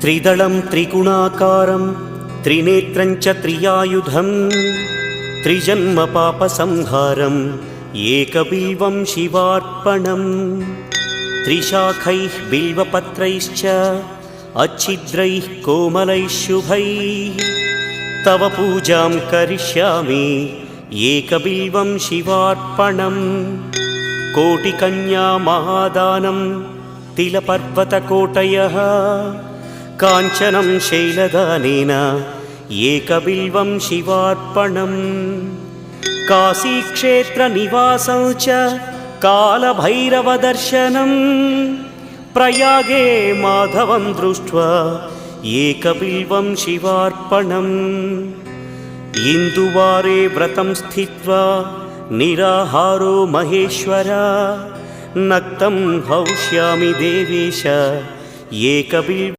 त्रिदलं त्रिगुणाकारं त्रिनेत्रं च त्रियायुधं त्रिजन्मपापसंहारम् एकबिल्वं शिवार्पणम् त्रिशाखैः बिल्वपत्रैश्च अच्छिद्रैः कोमलैः शुभैः तव पूजां करिष्यामि एकबिल्वं शिवार्पणम् कोटिकन्या महादानं तिलपर्वतकोटयः काञ्चनं शैलदानेन एकबिल्वं शिवार्पणम् काशीक्षेत्रनिवासं च कालभैरवदर्शनं प्रयागे माधवं दृष्ट्वा एकबिल्वं शिवार्पणम् इन्दुवारे व्रतं स्थित्वा निराहारो महेश्वर नक्तं हौष्यामि देवेश एकबिल्वम्